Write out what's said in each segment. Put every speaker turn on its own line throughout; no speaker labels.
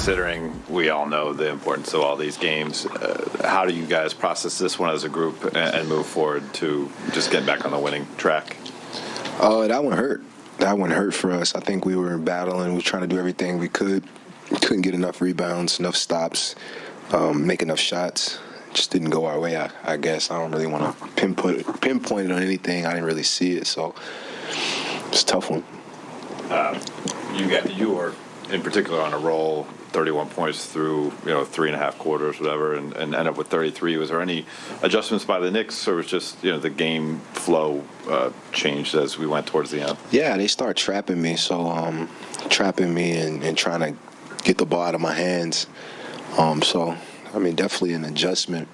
considering we all know the importance of all these games, how do you guys process this one as a group and move forward to just get back on the winning track?
That one hurt. That one hurt for us. I think we were battling. We were trying to do everything we could. We couldn't get enough rebounds, enough stops, make enough shots. Just didn't go our way, I guess. I don't really want to pinpoint it on anything. I didn't really see it, so it's a tough one.
You were, in particular, on a roll, 31 points through 3.5 quarters, whatever, and ended up with 33. Was there any adjustments by the Knicks, or was just the game flow changed as we went towards the end?
Yeah, they start trapping me. So trapping me and trying to get the ball out of my hands. So I mean, definitely an adjustment.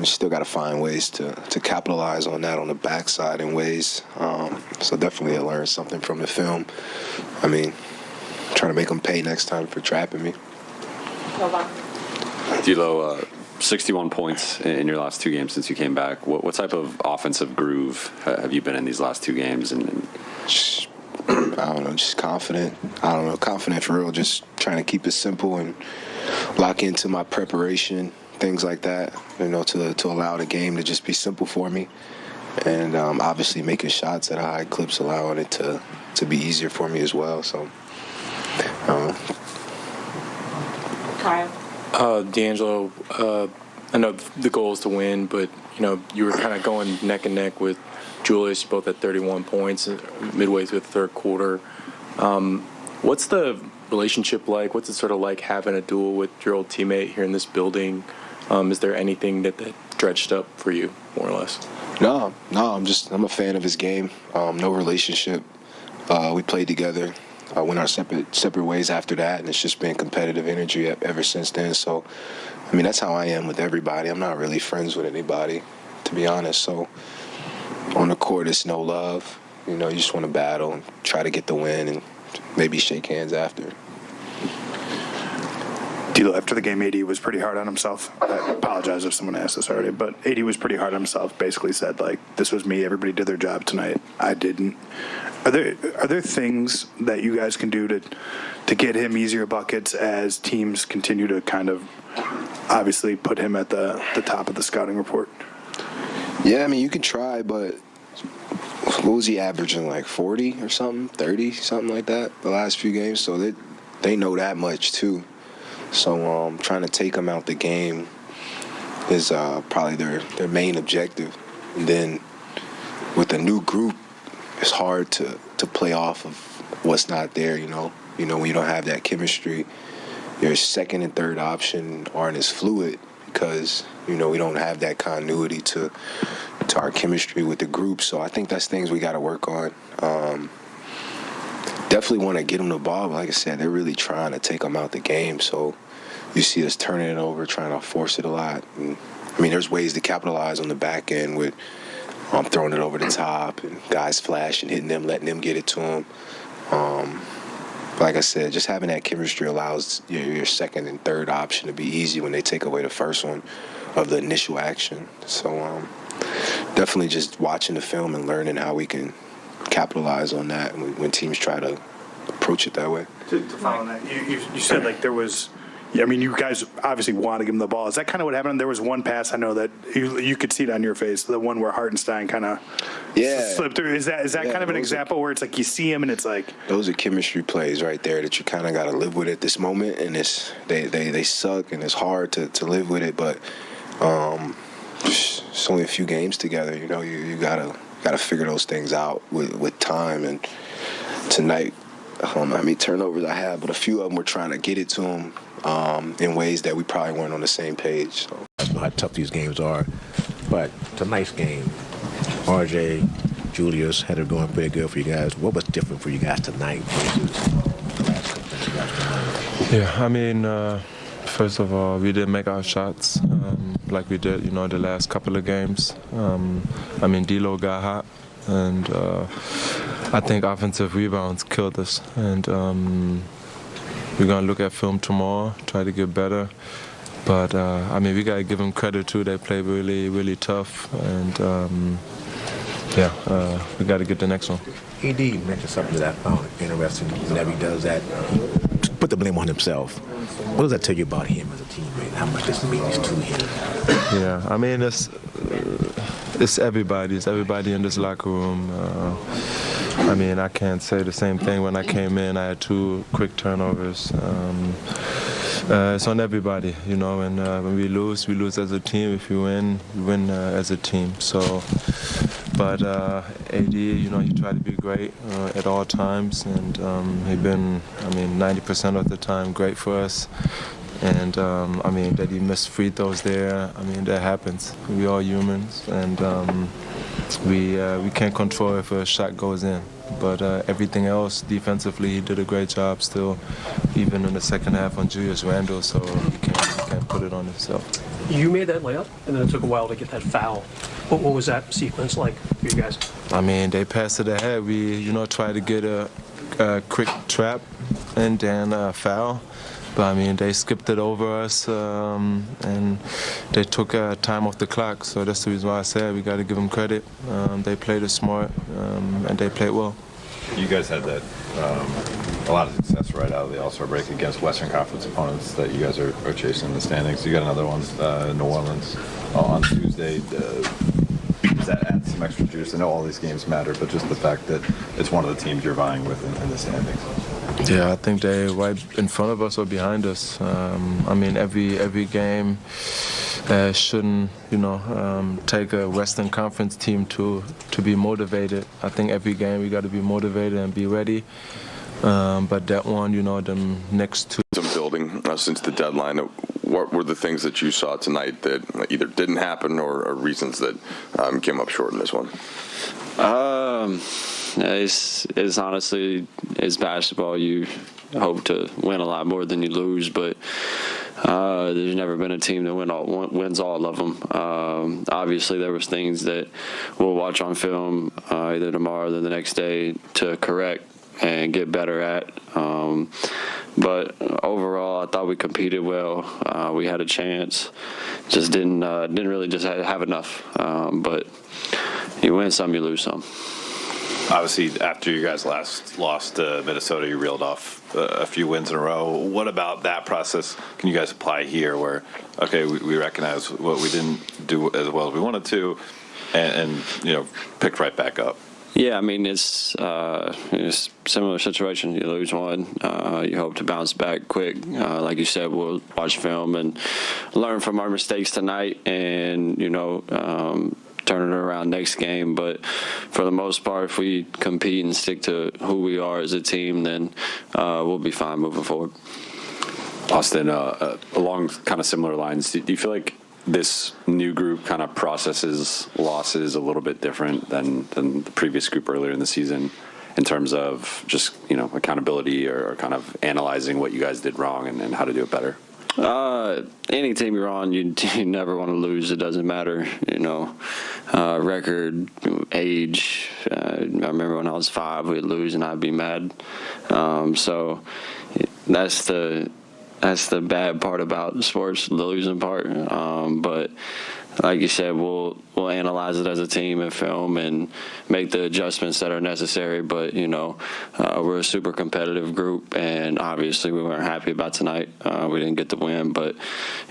Still got to find ways to capitalize on that on the backside in ways. So definitely I learned something from the film. I mean, trying to make them pay next time for trapping me.
D'Lo, 61 points in your last two games since you came back. What type of offensive groove have you been in these last two games?
I don't know, just confident. Confident for real, just trying to keep it simple and lock into my preparation, things like that, to allow the game to just be simple for me. And obviously making shots at a high clips, allowing it to be easier for me as well. So,
Kyle?
D'Angelo, I know the goal is to win, but, you were kind of going neck and neck with Julius, both at 31 points midway through the third quarter. What's the relationship like? What's it sort of like having a duel with your old teammate here in this building? Is there anything that dredged up for you, more or less?
No, I'm a fan of his game. No relationship. We played together. Went our separate ways after that, and it's just been competitive energy ever since then. So, I mean, that's how I am with everybody. I'm not really friends with anybody, to be honest. So, on the court, it's no love. You just want to battle and try to get the win and maybe shake hands after.
D'Lo, after the game, AD was pretty hard on himself. I apologize if someone asked this already, but AD was pretty hard on himself. Basically said, this was me. Everybody did their job tonight. I didn't. Are there things that you guys can do to get him easier buckets as teams continue to kind of obviously put him at the top of the scouting report?
Yeah, I mean, you can try, but what was he averaging, 40 or something, 30, something like that, the last few games? So they know that much, too. So trying to take them out the game is probably their main objective. And then with a new group, it's hard to play off of what's not there, when you don't have that chemistry. Your second and third option aren't as fluid because, we don't have that continuity to our chemistry with the group. So I think that's things we got to work on. Definitely want to get them the ball, but like I said, they're really trying to take them out the game. So you see us turning it over, trying to force it a lot. And, I mean, there's ways to capitalize on the back end with throwing it over the top and guys flashing, hitting them, letting them get it to them. Like I said, just having that chemistry allows your second and third option to be easy when they take away the first one of the initial action. So definitely just watching the film and learning how we can capitalize on that when teams try to approach it that way.
To follow that, you said there was, I mean, you guys obviously want to give him the ball. Is that kind of what happened? There was one pass I know that you could see it on your face, the one where Hartenstein kind of slipped through. Is that kind of an example where it's you see him and it's
those are chemistry plays right there that you kind of got to live with at this moment, and they suck and it's hard to live with it, but it's only a few games together. You gotta figure those things out with time. And tonight, I don't know how many turnovers I had, but a few of them were trying to get it to him in ways that we probably weren't on the same page. So.
I know how tough these games are, but tonight's game, RJ, Julius had it going pretty good for you guys. What was different for you guys tonight versus the last couple that you guys played?
Yeah, I mean, first of all, we didn't make our shots like we did, the last couple of games. I mean, D'Lo got hot, and I think offensive rebounds killed us. And we're going to look at film tomorrow, try to get better. But, I mean, we got to give them credit, too. They played really, really tough. And, we got to get the next one.
ED mentioned something that I found interesting whenever he does that put the blame on himself. What does that tell you about him as a teammate? How much this means to him?
Yeah, I mean, it's everybody. It's everybody in this locker room. I mean, I can't say the same thing. When I came in, I had 2 quick turnovers. It's on everybody, you know, and when we lose as a team. If we win as a team. So, but AD, you know, he tried to be great at all times, and he been, I mean, 90% of the time great for us. And I mean, that he missed free throws there, I mean, that happens. We all humans, and we can't control if a shot goes in. But everything else, defensively, he did a great job still, even in the second half on Julius Randle, so he can't put it on himself.
You made that layup, and then it took a while to get that foul. What was that sequence like for you guys?
I mean, they passed it ahead. We, you know, tried to get a quick trap and then a foul. But, I mean, they skipped it over us, and they took time off the clock. So that's the reason why I said we got to give them credit. They played it smart, and they played well.
You guys had that a lot of success right out of the All-Star break against Western Conference opponents that you guys are chasing in the standings. You got another one in New Orleans on Tuesday. Does that add some extra juice? I know all these games matter, but just the fact that it's one of the teams you're vying with in the standings.
Yeah, I think they right in front of us or behind us. I mean, every game shouldn't, you know, take a Western Conference team to be motivated. I think every game we got to be motivated and be ready. But that one, you know, the next 2.
Some building since the deadline. What were the things that you saw tonight that either didn't happen or reasons that came up short in this one?
It's honestly, it's basketball. You hope to win a lot more than you lose, but there's never been a team that wins all of them. Obviously, there was things that we'll watch on film either tomorrow or the next day to correct and get better at. But overall, I thought we competed well. We had a chance, just didn't really just have enough. But you win some, you lose some.
Obviously, after you guys last lost to Minnesota, you reeled off a few wins in a row. What about that process can you guys apply here where, okay, we recognize what we didn't do as well as we wanted to and you know, picked right back up?
Yeah, I mean, it's a similar situation. You lose one, you hope to bounce back quick. Like you said, we'll watch film and learn from our mistakes tonight and, you know, turn it around next game. But for the most part, if we compete and stick to who we are as a team, then we'll be fine moving forward.
Austin, along kind of similar lines, do you feel like this new group kind of processes losses a little bit different than the previous group earlier in the season in terms of just, you know, accountability or kind of analyzing what you guys did wrong and how to do it better?
Any team you're on, you never want to lose. It doesn't matter, you know, record, age. I remember when I was 5, we'd lose and I'd be mad. So that's the bad part about sports, the losing part. But like you said, we'll analyze it as a team and film and make the adjustments that are necessary. But, you know, we're a super competitive group, and obviously we weren't happy about tonight. We didn't get the win. But,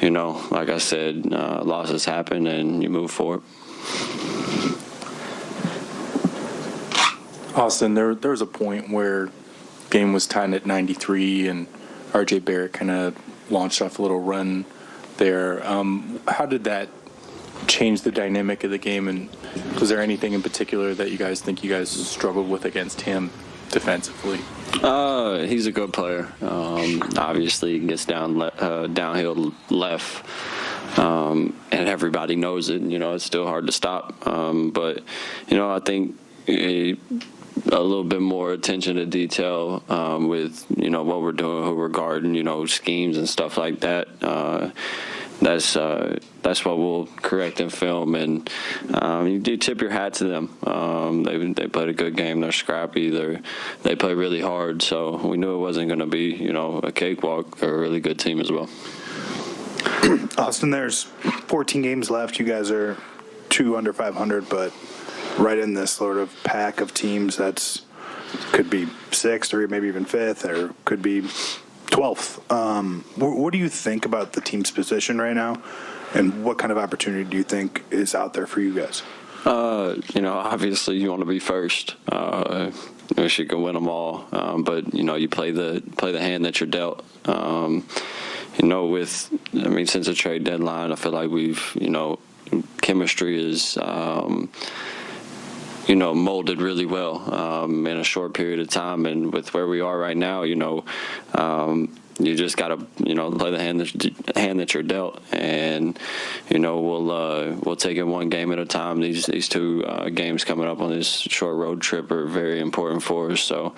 you know, like I said, losses happen and you move forward.
Austin, there was a point where game was tied at 93 and RJ Barrett kind of launched off a little run there. How did that change the dynamic of the game, and was there anything in particular that you guys think you guys struggled with against him defensively?
He's a good player. Obviously, he gets downhill left, and everybody knows it. You know, it's still hard to stop. But, you know, I think a little bit more attention to detail with, you know, what we're doing, who we're guarding, you know, schemes and stuff like that. That's what we'll correct in film, and you do tip your hat to them. They played a good game. They're scrappy. They play really hard. So we knew it wasn't going to be, you know, a cakewalk. They're a really good team as well.
Austin, there's 14 games left. You guys are 2 under 500, but right in this sort of pack of teams that's could be 6th or maybe even 5th, or could be 12th. What do you think about the team's position right now, and what kind of opportunity do you think is out there for you guys?
Obviously you want to be first. Wish you could win them all, but you play the hand that you're dealt. Since the trade deadline, I feel like we've chemistry is molded really well in a short period of time, and with where we are right now, you just got to play the hand that you're dealt, and we'll take it one game at a time. These two games coming up on this short road trip are very important for us, so